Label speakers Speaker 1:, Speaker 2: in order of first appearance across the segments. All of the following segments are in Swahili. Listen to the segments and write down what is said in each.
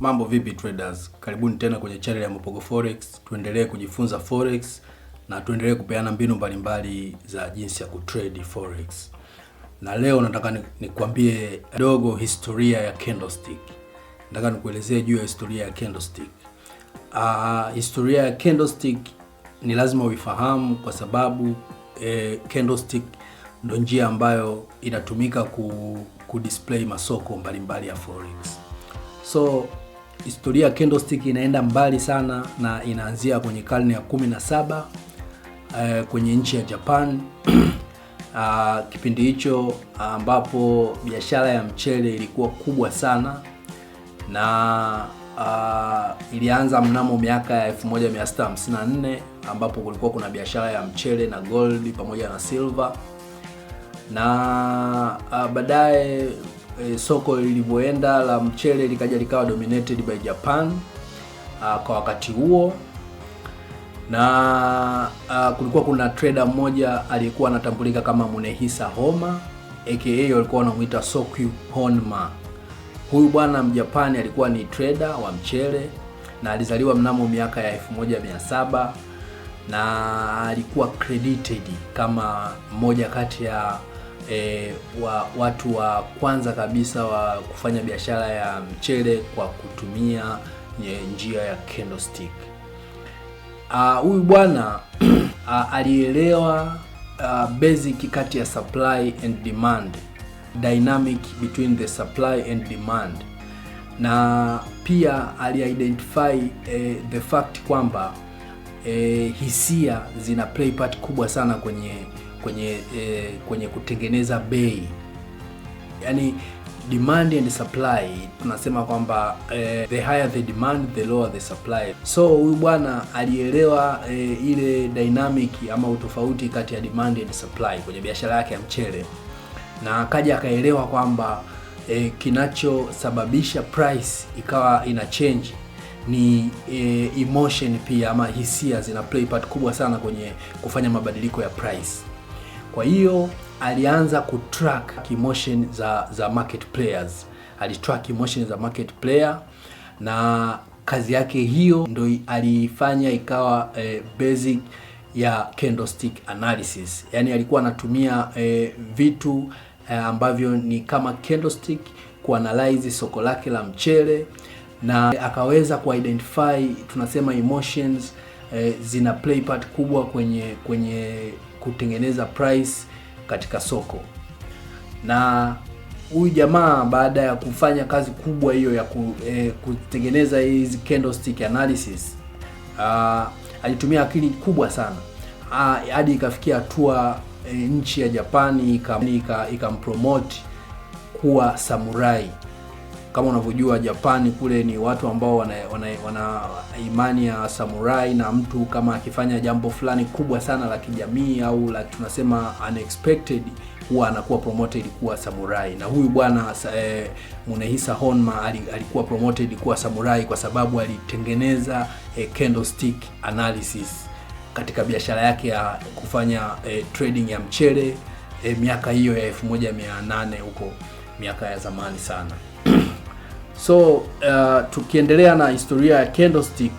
Speaker 1: Mambo vipi traders? Karibuni tena kwenye channel ya Mpogo Forex. Tuendelee kujifunza forex na tuendelee kupeana mbinu mbalimbali za jinsi ya kutrade forex. Na leo nataka nikwambie kidogo historia ya candlestick. Nataka nikuelezee juu ya historia ya candlestick. Historia ya candlestick ni lazima uifahamu kwa sababu candlestick ndio njia ambayo inatumika ku display masoko mbalimbali ya forex. So historia ya candlestick inaenda mbali sana na inaanzia kwenye karne ya 17 kwenye nchi ya Japan. Kipindi hicho ambapo biashara ya mchele ilikuwa kubwa sana na ilianza mnamo miaka ya 1654 ambapo kulikuwa kuna biashara ya mchele na gold pamoja na silver, na baadaye soko lilivyoenda la mchele likaja likawa dominated by Japan kwa wakati huo, na kulikuwa kuna trader mmoja aliyekuwa anatambulika kama Munehisa Homma, aka walikuwa wanamuita Soko Homma. Huyu bwana Mjapani alikuwa ni trader wa mchele na alizaliwa mnamo miaka ya 1700 na alikuwa credited kama mmoja kati ya watu wa kwanza kabisa wa kufanya biashara ya mchele kwa kutumia njia ya candlestick. Huyu bwana alielewa basic kati ya supply and demand, dynamic between the supply and demand, na pia ali-identify the fact kwamba hisia zina play part kubwa sana kwenye kutengeneza bei. Yani demand and supply, tunasema kwamba the higher the demand the lower the supply. So huyu bwana alielewa ile dynamic ama utofauti kati ya demand and supply kwenye biashara yake ya mchele, na akaja akaelewa kwamba kinachosababisha price ikawa ina change ni emotion pia, ama hisia zina play part kubwa sana kwenye kufanya mabadiliko ya price. Kwa hiyo alianza kutrack emotion za market players. Alitrack emotion za market player, na kazi yake hiyo ndio alifanya ikawa basic ya candlestick analysis. Yani alikuwa anatumia vitu ambavyo ni kama candlestick kuanalyze soko lake la mchele, na akaweza kuidentify, tunasema emotions zina play part kubwa kwenye kutengeneza price katika soko. Na huyu jamaa baada ya kufanya kazi kubwa hiyo ya kutengeneza hizi candlestick analysis, alitumia akili kubwa sana hadi ikafikia hatua nchi ya Japani ikampromote kuwa samurai. Kama unavyojua Japani kule ni watu ambao wana imani ya samurai, na mtu kama akifanya jambo fulani kubwa sana la kijamii au la tunasema unexpected, huwa anakuwa promoted kuwa samurai. Na huyu bwana Munehisa Homma alikuwa promoted kuwa samurai kwa sababu alitengeneza candlestick analysis katika biashara yake ya kufanya trading ya mchele miaka hiyo ya 1800 huko, miaka ya zamani sana. So tukiendelea na historia ya candlestick,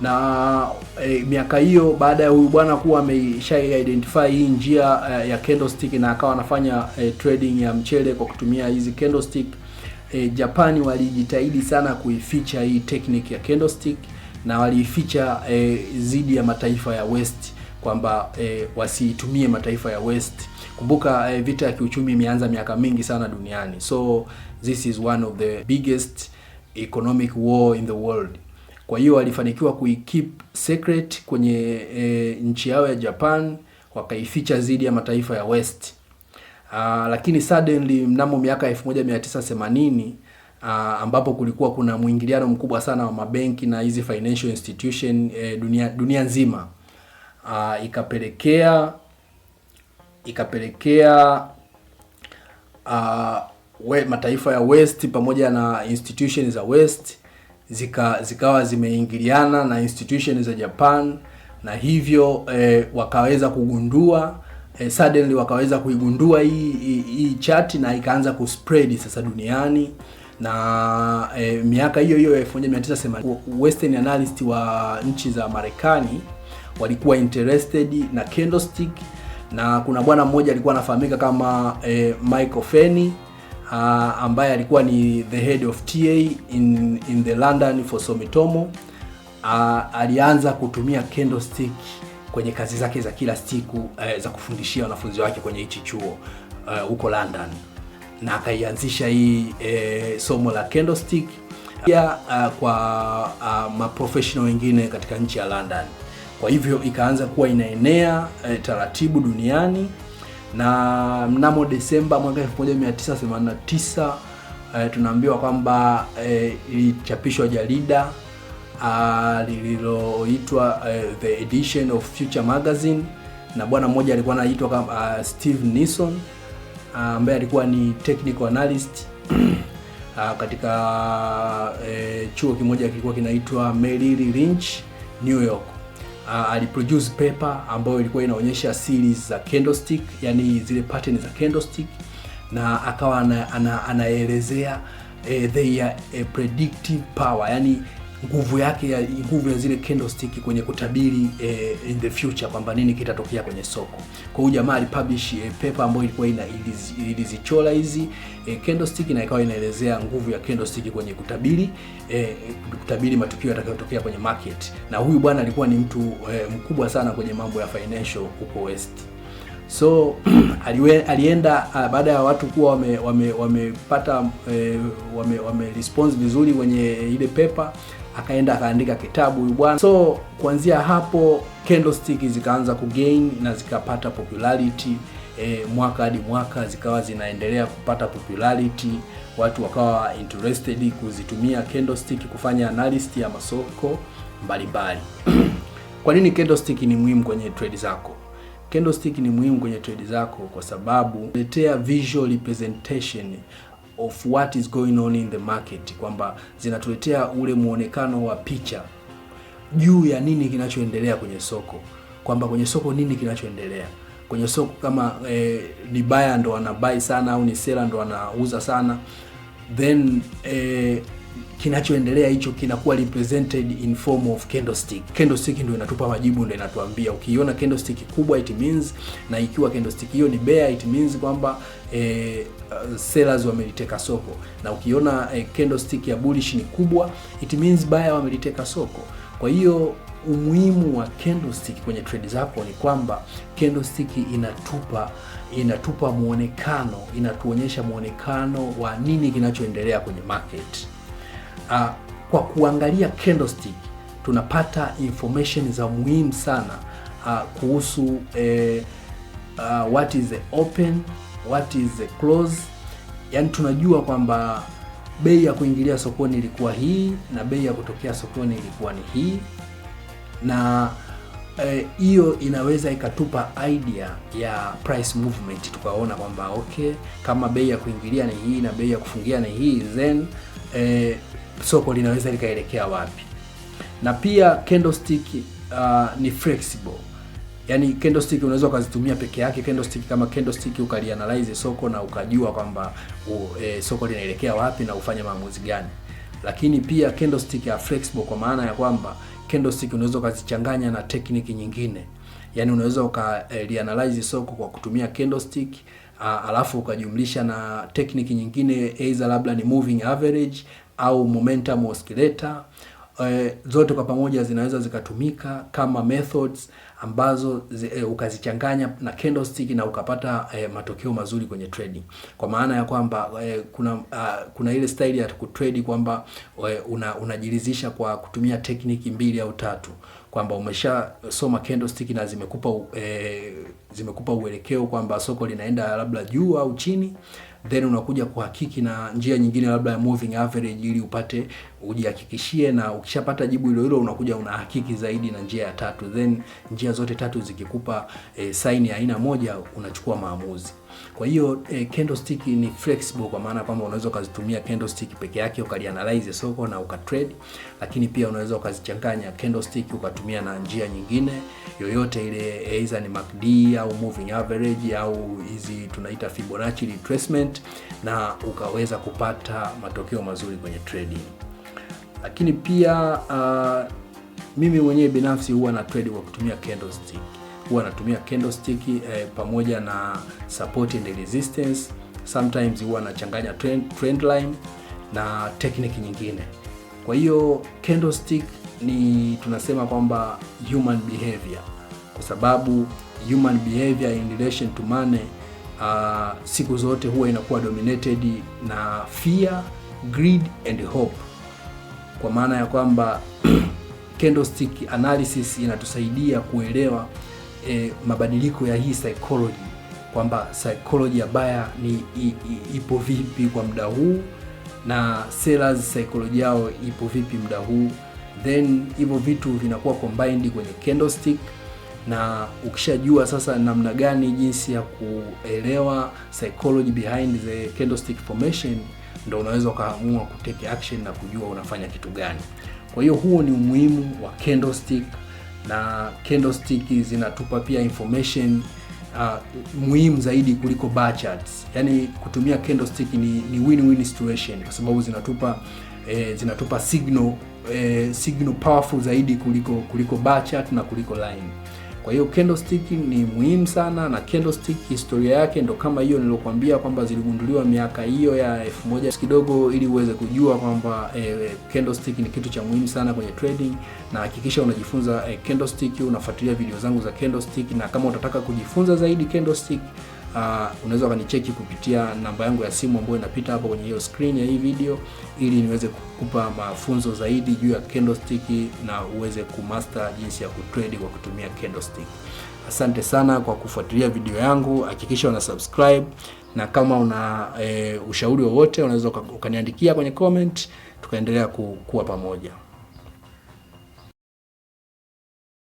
Speaker 1: na miaka hiyo baada ya huyu bwana kuwa amesha identify hii njia ya candlestick na akawa anafanya trading ya mchele kwa kutumia hizi candlestick, Japani walijitahidi sana kuificha hii technique ya candlestick, na waliificha zidi ya mataifa ya West, kwamba wasiitumie mataifa ya West. Kumbuka vita ya kiuchumi imeanza miaka mingi sana duniani. So this is one of the biggest economic war in the world. Kwa hiyo walifanikiwa kuikeep secret kwenye nchi yao ya Japan, wakaificha zidi ya mataifa ya West. Lakini suddenly mnamo miaka 1980 ambapo kulikuwa kuna mwingiliano mkubwa sana wa mabenki na hizi financial institution dunia nzima, ikapelekea mataifa ya West pamoja na institutions za West zikawa zimeingiliana na institutions za Japan, na hivyo wakaweza kugundua suddenly wakaweza kuigundua hii chart, na ikaanza kuspread sasa duniani, na miaka hiyo hiyo 1980 Western analyst wa nchi za Marekani walikuwa interested na candlestick, na kuna bwana mmoja alikuwa anafahamika kama Michael Fenny ambaye alikuwa ni the head of TA in the London for Sumitomo. Alianza kutumia candlestick kwenye kazi zake za kila siku za kufundishia wanafunzi wake kwenye hichi chuo huko London, na akaianzisha hii somo la candlestick pia kwa maprofessional wengine katika nchi ya London. Kwa hivyo ikaanza kuwa inaenea taratibu duniani, na mnamo Desemba mwaka 1989 tunaambiwa kwamba ilichapishwa jarida lililoitwa The Edition of Future Magazine, na bwana mmoja alikuwa anaitwa kama Steve Nison ambaye alikuwa ni technical analyst katika chuo kimoja kilikuwa kinaitwa Merrill Lynch New York. Aliproduce paper ambayo ilikuwa inaonyesha series za candlestick, yani zile pattern za candlestick, na akawa anaelezea their predictive power, yani nguvu ya zile candlestick kwenye kutabiri in the future kwamba nini kitatokea kwenye soko. Kwa hiyo jamaa alipublish paper ambayo ilikuwa ilizichora hizi candlestick, na ikawa inaelezea nguvu ya candlestick kwenye kutabiri matukio yatakayotokea kwenye market. Na huyu bwana alikuwa ni mtu mkubwa sana kwenye mambo ya financial huko West. So alienda baada ya watu kuwa wamepata wame response vizuri kwenye ile paper, akaenda akaandika kitabu huyu bwana. So kuanzia hapo candlestick zikaanza kugain na zikapata popularity, mwaka hadi mwaka zikawa zinaendelea kupata popularity, watu wakawa interested kuzitumia candlestick kufanya analysis ya masoko mbalimbali. Kwa nini candlestick ni muhimu kwenye trade zako? Candlestick ni muhimu kwenye trade zako kwa sababu letea visual representation of what is going on in the market, kwamba zinatuletea ule muonekano wa picha juu ya nini kinachoendelea kwenye soko, kwamba kwenye soko nini kinachoendelea kwenye soko, kama ni buyer ndo ana buy sana au ni seller ndo anauza sana, then kinachoendelea hicho kinakuwa represented in form of candlestick. Candlestick ndio inatupa majibu, ndio inatuambia. Ukiona candlestick kubwa it means, na ikiwa candlestick hiyo ni bear it means kwamba sellers wameliteka soko, na ukiona candlestick ya bullish ni kubwa it means buyer wameliteka soko. Kwa hiyo umuhimu wa candlestick kwenye trade zako ni kwamba candlestick inatupa muonekano, inatuonyesha muonekano wa nini kinachoendelea kwenye market. Kwa kuangalia candlestick tunapata information za muhimu sana kuhusu what is the open, what is the close. Yani tunajua kwamba bei ya kuingilia sokoni ilikuwa hii na bei ya kutokea sokoni ilikuwa ni hii, na hiyo inaweza ikatupa idea ya price movement, tukaona kwamba okay, kama bei ya kuingilia ni hii na bei ya kufungia ni hii, then soko linaweza likaelekea wapi. Na pia candlestick ni flexible, yani candlestick unaweza ukazitumia peke yake candlestick kama candlestick, ukalianalyze soko na ukajua kwamba soko linaelekea wapi na ufanye maamuzi gani. Lakini pia candlestick ya flexible kwa maana ya kwamba candlestick unaweza ukazichanganya na technique nyingine, yani unaweza ukalianalyze soko kwa kutumia candlestick alafu ukajumlisha na technique nyingine, either labda ni moving average au momentum oscillator. Zote kwa pamoja zinaweza zikatumika kama methods ambazo ukazichanganya na candlestick na ukapata matokeo mazuri kwenye trading. Kwa maana ya kwamba kuna ile style ya kutrade kwamba unajiridhisha kwa kutumia technique 2 au 3, kwamba umeshasoma candlestick na zimekupa uelekeo kwamba soko linaenda labda juu au chini, then unakuja kuhakiki na njia nyingine labda ya moving average ili ujihakikishie, na ukishapata jibu hilo unakuja unahakiki zaidi na njia ya 3, then njia njia zote tatu zikikupa sign ya aina moja, unachukua maamuzi. Kwa hiyo candlestick ni flexible, kwa maana kwamba unaweza ukazitumia candlestick peke yake ukalianalyze soko na ukatrade, lakini pia unaweza ukazichanganya candlestick ukatumia na njia nyingine yoyote ile, either ni MACD au moving average au hizi tunaita Fibonacci retracement, na ukaweza kupata matokeo mazuri kwenye trading. Lakini pia mimi mwenyewe binafsi huwa na trade kwa kutumia candlestick. Huwa natumia candlestick pamoja na support and resistance. Sometimes huwa nachanganya trend line na technique nyingine. Kwa hiyo candlestick ni tunasema kwamba human behavior, kwa sababu human behavior in relation to money siku zote huwa inakuwa dominated na fear, greed and hope. Kwa maana ya kwamba candlestick analysis inatusaidia kuelewa mabadiliko ya hii psychology, kwamba psychology ya buyer ni ipo vipi kwa muda huu na sellers psychology yao ipo vipi muda huu, then hivyo vitu vinakuwa combined kwenye candlestick. Na ukishajua sasa namna gani jinsi ya kuelewa psychology behind the candlestick formation, ndio unaweza ukaamua kutake action na kujua unafanya kitu gani. Kwa hiyo huo ni umuhimu wa candlestick, na candlestick zinatupa pia information muhimu zaidi kuliko bar charts. Yaani kutumia candlestick ni win-win situation, kwa sababu zinatupa signal powerful zaidi kuliko bar chart na kuliko line. Kwa hiyo candlestick ni muhimu sana, na candlestick historia yake ndo kama hiyo nilokuambia kwamba ziligunduliwa miaka hiyo ya 1000 kidogo, ili uweze kujua kwamba candlestick ni kitu cha muhimu sana kwenye trading. Na hakikisha unajifunza candlestick, unafuatilia video zangu za candlestick, na kama utataka kujifunza zaidi candlestick unaweza ukanicheki kupitia namba yangu ya simu ambayo inapita hapo kwenye hiyo screen ya hii video, ili niweze kukupa mafunzo zaidi juu ya candlestick na uweze kumaster jinsi ya kutrade kwa kutumia candlestick. Asante sana kwa kufuatilia video yangu. Hakikisha una subscribe, na kama una ushauri wowote unaweza ukaniandikia kwenye comment, tukaendelea kuwa pamoja.